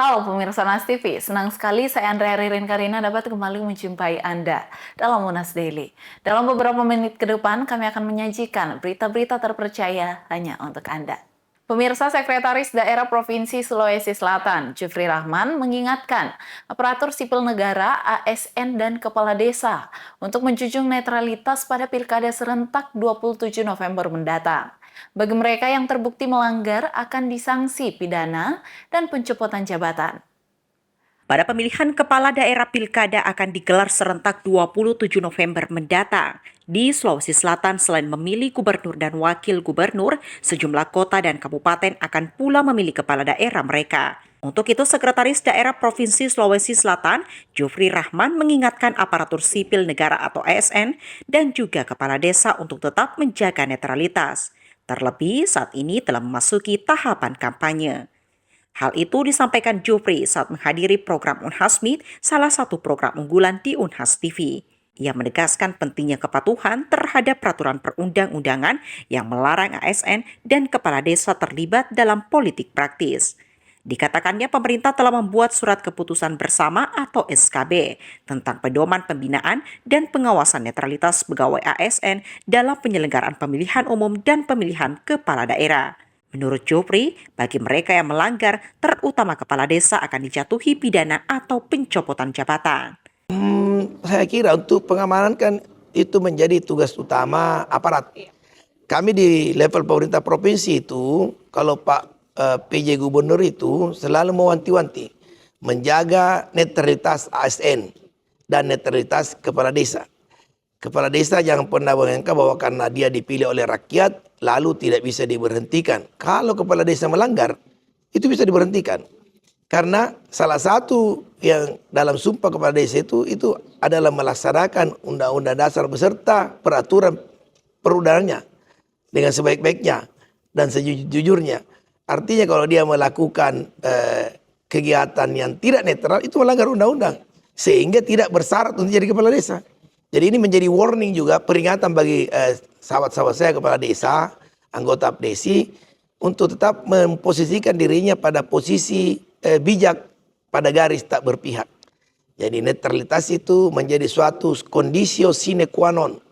Halo pemirsa Nas TV, senang sekali saya Andrea Ririn Karina dapat kembali menjumpai Anda dalam Monas Daily. Dalam beberapa menit ke depan kami akan menyajikan berita-berita terpercaya hanya untuk Anda. Pemirsa, Sekretaris Daerah Provinsi Sulawesi Selatan, Jufri Rahman, mengingatkan aparatur sipil negara, ASN, dan kepala desa untuk menjunjung netralitas pada Pilkada serentak 27 November mendatang. Bagi mereka yang terbukti melanggar akan disanksi pidana dan pencopotan jabatan. Pada pemilihan kepala daerah Pilkada akan digelar serentak 27 November mendatang. Di Sulawesi Selatan, selain memilih gubernur dan wakil gubernur, sejumlah kota dan kabupaten akan pula memilih kepala daerah mereka. Untuk itu, Sekretaris Daerah Provinsi Sulawesi Selatan, Jufri Rahman, mengingatkan aparatur sipil negara atau ASN dan juga kepala desa untuk tetap menjaga netralitas. Terlebih saat ini telah memasuki tahapan kampanye. Hal itu disampaikan Jufri saat menghadiri program Unhas Meet, salah satu program unggulan di Unhas TV. Ia menegaskan pentingnya kepatuhan terhadap peraturan perundang-undangan yang melarang ASN dan kepala desa terlibat dalam politik praktis. Dikatakannya pemerintah telah membuat surat keputusan bersama atau SKB tentang pedoman pembinaan dan pengawasan netralitas pegawai ASN dalam penyelenggaraan pemilihan umum dan pemilihan kepala daerah. Menurut Jufri, bagi mereka yang melanggar, terutama kepala desa akan dijatuhi pidana atau pencopotan jabatan. Saya kira untuk pengamanan kan itu menjadi tugas utama aparat. Kami di level pemerintah provinsi itu, kalau Pak PJ Gubernur itu selalu mewanti-wanti menjaga netralitas ASN dan netralitas kepala desa. Kepala desa jangan pernah menganggap bahwa karena dia dipilih oleh rakyat lalu tidak bisa diberhentikan. Kalau kepala desa melanggar, itu bisa diberhentikan. Karena salah satu yang dalam sumpah kepala desa itu adalah melaksanakan undang-undang dasar beserta peraturan perundangannya dengan sebaik-baiknya dan sejujurnya. Artinya kalau dia melakukan kegiatan yang tidak netral itu melanggar undang-undang. Sehingga tidak bersyarat untuk jadi kepala desa. Jadi ini menjadi warning juga, peringatan bagi sahabat-sahabat saya kepala desa, anggota APDESI, untuk tetap memposisikan dirinya pada posisi bijak pada garis tak berpihak. Jadi netralitas itu menjadi suatu kondisio sine qua non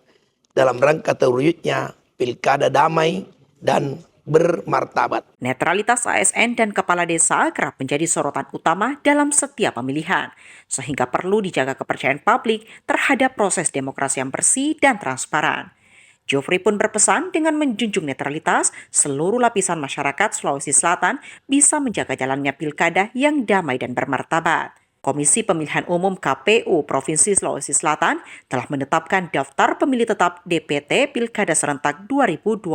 dalam rangka terwujudnya pilkada damai dan bermartabat. Netralitas ASN dan kepala desa kerap menjadi sorotan utama dalam setiap pemilihan, sehingga perlu dijaga kepercayaan publik terhadap proses demokrasi yang bersih dan transparan. Jufri pun berpesan dengan menjunjung netralitas, seluruh lapisan masyarakat Sulawesi Selatan bisa menjaga jalannya pilkada yang damai dan bermartabat. Komisi Pemilihan Umum KPU Provinsi Sulawesi Selatan telah menetapkan daftar pemilih tetap DPT Pilkada Serentak 2024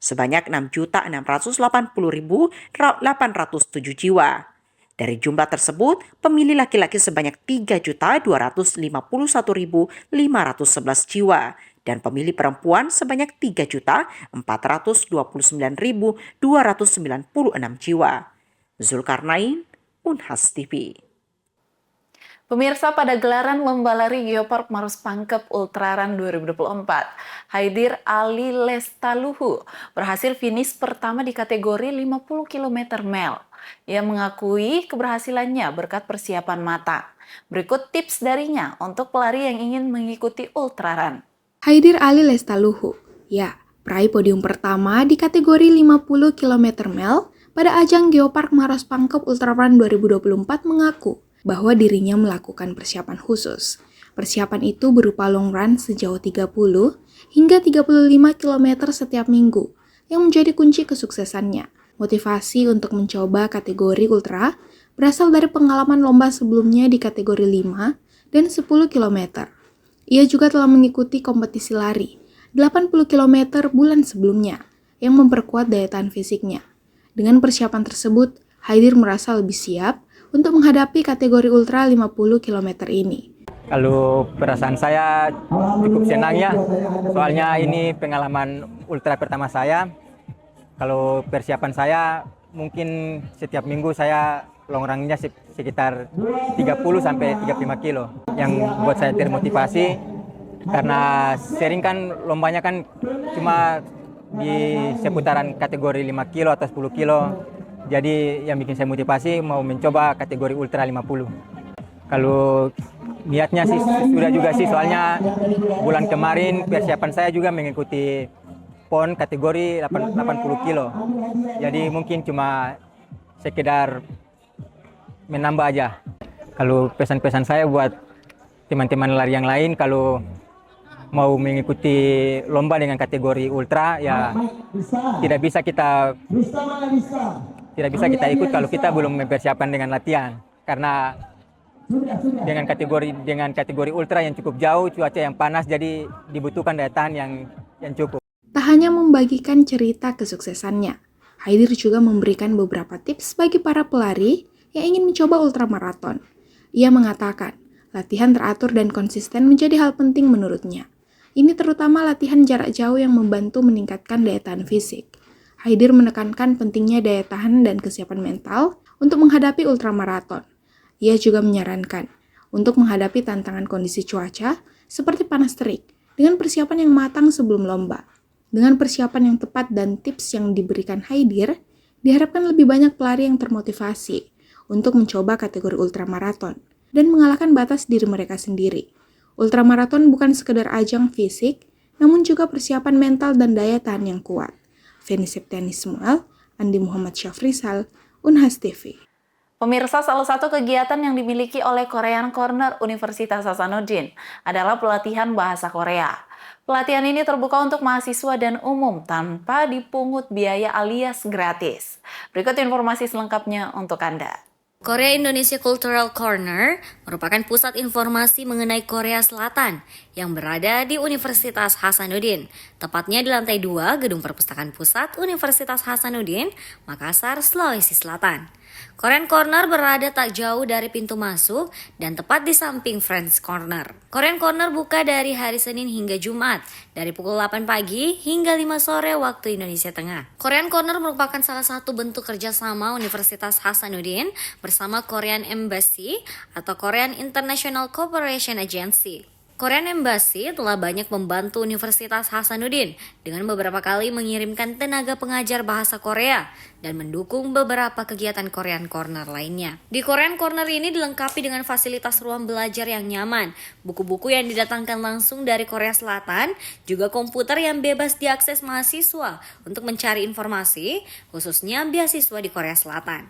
sebanyak 6.680.807 jiwa. Dari jumlah tersebut, pemilih laki-laki sebanyak 3.251.511 jiwa dan pemilih perempuan sebanyak 3.429.296 jiwa. Zulkarnain, Unhas TV. Pemirsa, pada gelaran Lomba Lari Geopark Maros Pangkep Ultraran 2024, Haidir Ali Lestaluhu berhasil finish pertama di kategori 50 km mile. Ia mengakui keberhasilannya berkat persiapan matang. Berikut tips darinya untuk pelari yang ingin mengikuti Ultraran. Haidir Ali Lestaluhu, peraih podium pertama di kategori 50 km mile pada ajang Geopark Maros Pangkep Ultraran 2024 mengaku bahwa dirinya melakukan persiapan khusus. Persiapan itu berupa long run sejauh 30 hingga 35 km setiap minggu, yang menjadi kunci kesuksesannya. Motivasi untuk mencoba kategori ultra berasal dari pengalaman lomba sebelumnya di kategori 5 dan 10 km. Ia juga telah mengikuti kompetisi lari 80 km bulan sebelumnya, yang memperkuat daya tahan fisiknya. Dengan persiapan tersebut, Haidir merasa lebih siap untuk menghadapi kategori ultra 50 km ini. Kalau perasaan saya cukup senang ya, soalnya ini pengalaman ultra pertama saya. Kalau persiapan saya mungkin setiap minggu saya long run-nya sekitar 30-35 kilo. Yang buat saya termotivasi karena sering kan lombanya kan cuma di seputaran kategori 5 kilo atau 10 kilo. Jadi yang bikin saya motivasi mau mencoba kategori Ultra 50. Kalau niatnya sih sudah juga sih, soalnya bulan kemarin persiapan saya juga mengikuti PON kategori 80 kilo. Jadi mungkin cuma sekedar menambah aja. Kalau pesan-pesan saya buat teman-teman lari yang lain, kalau mau mengikuti lomba dengan kategori ultra, ya tidak bisa kita ikut kalau kita belum mempersiapkan dengan latihan. Karena dengan kategori ultra yang cukup jauh, cuaca yang panas, jadi dibutuhkan daya tahan yang cukup. Tak hanya membagikan cerita kesuksesannya, Haidir juga memberikan beberapa tips bagi para pelari yang ingin mencoba ultramaraton. Ia mengatakan, latihan teratur dan konsisten menjadi hal penting menurutnya. Ini terutama latihan jarak jauh yang membantu meningkatkan daya tahan fisik. Haidir menekankan pentingnya daya tahan dan kesiapan mental untuk menghadapi ultramaraton. Ia juga menyarankan untuk menghadapi tantangan kondisi cuaca seperti panas terik dengan persiapan yang matang sebelum lomba. Dengan persiapan yang tepat dan tips yang diberikan Haidir, diharapkan lebih banyak pelari yang termotivasi untuk mencoba kategori ultramaraton dan mengalahkan batas diri mereka sendiri. Ultramaraton bukan sekedar ajang fisik, namun juga persiapan mental dan daya tahan yang kuat. Feni Septiani Samuel, Andi Muhammad Syafrisal, Unhas TV. Pemirsa, salah satu kegiatan yang dimiliki oleh Korean Corner Universitas Hasanuddin adalah pelatihan bahasa Korea. Pelatihan ini terbuka untuk mahasiswa dan umum tanpa dipungut biaya alias gratis. Berikut informasi selengkapnya untuk Anda. Korea Indonesia Cultural Corner merupakan pusat informasi mengenai Korea Selatan yang berada di Universitas Hasanuddin, tepatnya di lantai 2 Gedung Perpustakaan Pusat Universitas Hasanuddin, Makassar, Sulawesi Selatan. Korean Corner berada tak jauh dari pintu masuk dan tepat di samping Friends Corner. Korean Corner buka dari hari Senin hingga Jumat, dari pukul 8 pagi hingga 5 sore waktu Indonesia Tengah. Korean Corner merupakan salah satu bentuk kerjasama Universitas Hasanuddin bersama Korean Embassy atau Korean International Cooperation Agency. Korean Embassy telah banyak membantu Universitas Hasanuddin dengan beberapa kali mengirimkan tenaga pengajar bahasa Korea dan mendukung beberapa kegiatan Korean Corner lainnya. Di Korean Corner ini dilengkapi dengan fasilitas ruang belajar yang nyaman, buku-buku yang didatangkan langsung dari Korea Selatan, juga komputer yang bebas diakses mahasiswa untuk mencari informasi, khususnya beasiswa di Korea Selatan.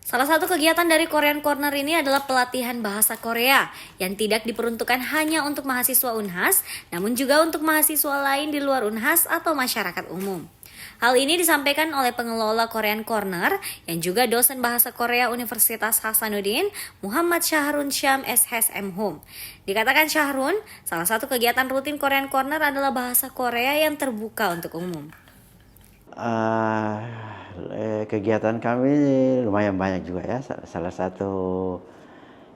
Salah satu kegiatan dari Korean Corner ini adalah pelatihan bahasa Korea yang tidak diperuntukkan hanya untuk mahasiswa Unhas, namun juga untuk mahasiswa lain di luar Unhas atau masyarakat umum. Hal ini disampaikan oleh pengelola Korean Corner yang juga dosen bahasa Korea Universitas Hasanuddin, Muhammad Syahrun Syam SHM Hum. Dikatakan Syahrun, salah satu kegiatan rutin Korean Corner adalah bahasa Korea yang terbuka untuk umum. Kegiatan kami lumayan banyak juga ya. Salah satu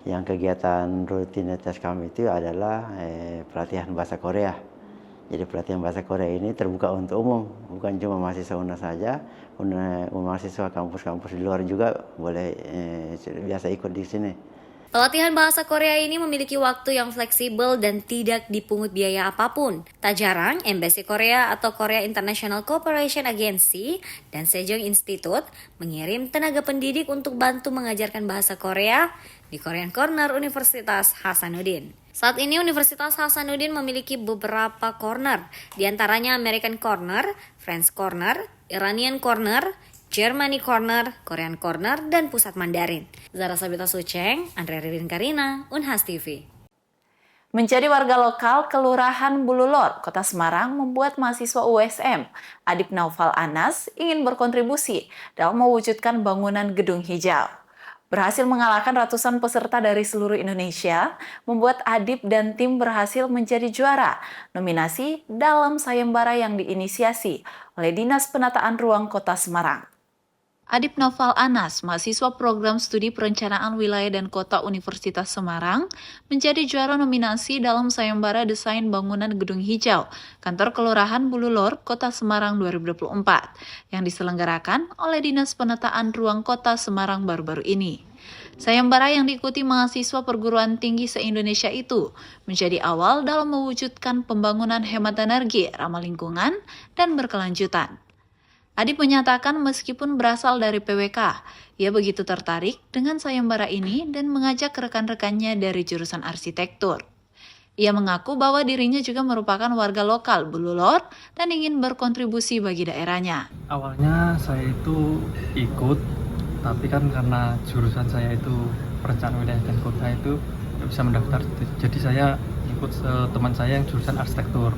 yang kegiatan rutinitas kami itu adalah pelatihan bahasa Korea. Jadi pelatihan bahasa Korea ini terbuka untuk umum, bukan cuma mahasiswa UNAS saja, mahasiswa kampus-kampus di luar juga boleh biasa ikut di sini. Pelatihan bahasa Korea ini memiliki waktu yang fleksibel dan tidak dipungut biaya apapun. Tak jarang, Embassy Korea atau Korea International Cooperation Agency dan Sejong Institute mengirim tenaga pendidik untuk bantu mengajarkan bahasa Korea di Korean Corner Universitas Hasanuddin. Saat ini Universitas Hasanuddin memiliki beberapa corner, di antaranya American Corner, French Corner, Iranian Corner, Germany Corner, Korean Corner, dan Pusat Mandarin. Zara Sabita Suceng, Andrea Ririn Karina, Unhas TV. Menjadi warga lokal Kelurahan Bululor, Kota Semarang membuat mahasiswa USM, Adib Naufal Anas, ingin berkontribusi dalam mewujudkan bangunan gedung hijau. Berhasil mengalahkan ratusan peserta dari seluruh Indonesia, membuat Adib dan tim berhasil menjadi juara nominasi dalam sayembara yang diinisiasi oleh Dinas Penataan Ruang Kota Semarang. Adib Naufal Anas, mahasiswa program studi perencanaan wilayah dan kota Universitas Semarang, menjadi juara nominasi dalam sayembara desain bangunan gedung hijau Kantor Kelurahan Bululor, Kota Semarang 2024, yang diselenggarakan oleh Dinas Penataan Ruang Kota Semarang baru-baru ini. Sayembara yang diikuti mahasiswa perguruan tinggi se-Indonesia itu menjadi awal dalam mewujudkan pembangunan hemat energi, ramah lingkungan, dan berkelanjutan. Adip menyatakan meskipun berasal dari PWK, ia begitu tertarik dengan sayembara ini dan mengajak rekan-rekannya dari jurusan arsitektur. Ia mengaku bahwa dirinya juga merupakan warga lokal Bululor dan ingin berkontribusi bagi daerahnya. Awalnya saya itu ikut, tapi kan karena jurusan saya itu perencanaan wilayah dan kota itu nggak bisa mendaftar, jadi saya ikut teman saya yang jurusan arsitektur.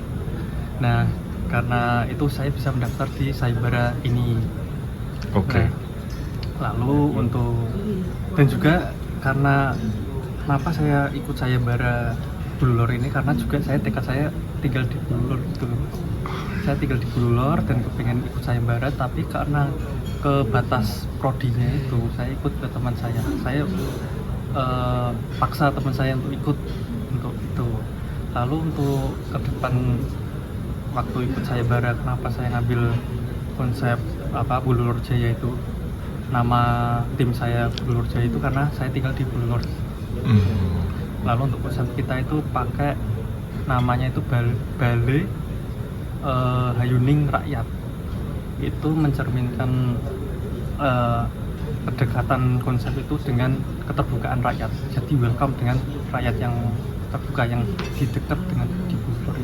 Nah, karena itu saya bisa mendaftar di sayembara ini. Oke. Nah, lalu dan juga karena kenapa saya ikut sayembara Bululor ini, karena juga tekad saya tinggal di Bululor gitu. Saya tinggal di Bululor dan kepengen ikut sayembara, tapi karena ke batas prodinya itu saya ikut ke teman saya. Saya paksa teman saya untuk ikut untuk itu. Lalu untuk ke depan waktu ikut sayembara, kenapa saya ngambil konsep Bululor Jaya itu, nama tim saya Bululor Jaya itu karena saya tinggal di Bululor. Lalu untuk konsep kita itu pakai namanya itu Balai Hayuning Rakyat. Itu mencerminkan kedekatan konsep itu dengan keterbukaan rakyat. Jadi welcome dengan rakyat yang terbuka, yang dekat dengan di Bululor.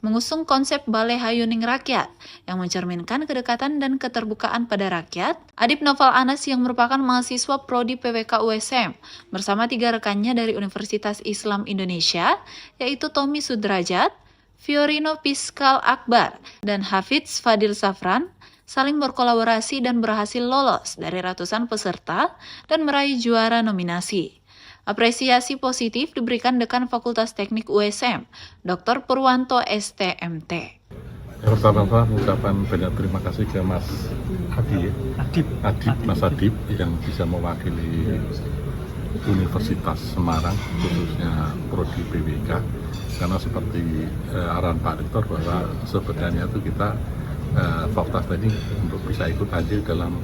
Mengusung konsep Balai Hayuning Rakyat yang mencerminkan kedekatan dan keterbukaan pada rakyat, Adip Noval Anas yang merupakan mahasiswa Prodi PWK USM bersama 3 rekannya dari Universitas Islam Indonesia, yaitu Tommy Sudrajat, Fiorino Piskal Akbar, dan Hafidz Fadil Safran, saling berkolaborasi dan berhasil lolos dari ratusan peserta dan meraih juara nominasi. Apresiasi positif diberikan Dekan Fakultas Teknik USM, Dr. Purwanto STMT. Pertama-tama mengucapkan banyak terima kasih ke Mas Mas Adip yang bisa mewakili Universitas Semarang, khususnya Prodi PWK, karena seperti arahan Pak Rektor bahwa sebenarnya itu kita Fakultas Teknik untuk bisa ikut andil dalam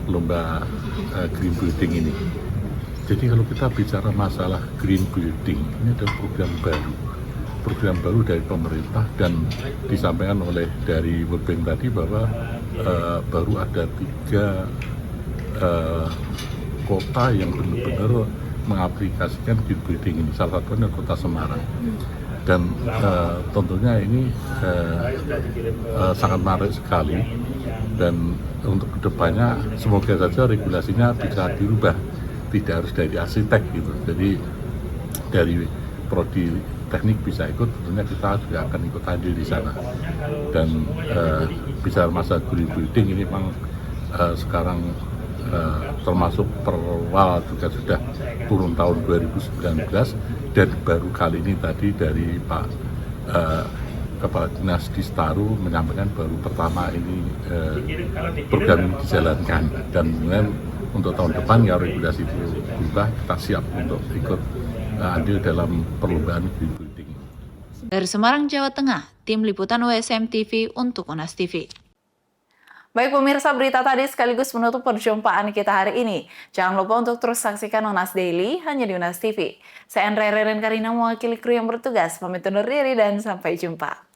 lomba green building ini. Jadi kalau kita bicara masalah green building, ini adalah program baru dari pemerintah, dan disampaikan oleh dari World Bank tadi bahwa baru ada 3 kota yang benar-benar mengaplikasikan green building ini, salah satunya kota Semarang. Dan tentunya ini sangat menarik sekali, dan untuk kedepannya semoga saja regulasinya bisa dirubah. Tidak harus dari arsitek gitu, jadi dari prodi teknik bisa ikut, tentunya kita juga akan ikut andil di sana. Dan bicara masa green building ini memang sekarang termasuk perwal juga sudah turun tahun 2019, dan baru kali ini tadi dari Pak Kepala Dinas di Staru menyampaikan baru pertama ini program ini dijalankan, dan kemudian untuk tahun depan ya regulasi itu berubah, kita siap untuk ikut andil dalam perlombaan green building. Dari Semarang, Jawa Tengah, tim liputan USM TV untuk Unas TV. Baik pemirsa, berita tadi sekaligus menutup perjumpaan kita hari ini. Jangan lupa untuk terus saksikan Unas Daily hanya di Unas TV. Saya Andrea Ririn Karina mewakili kru yang bertugas, pamit undur diri dan sampai jumpa.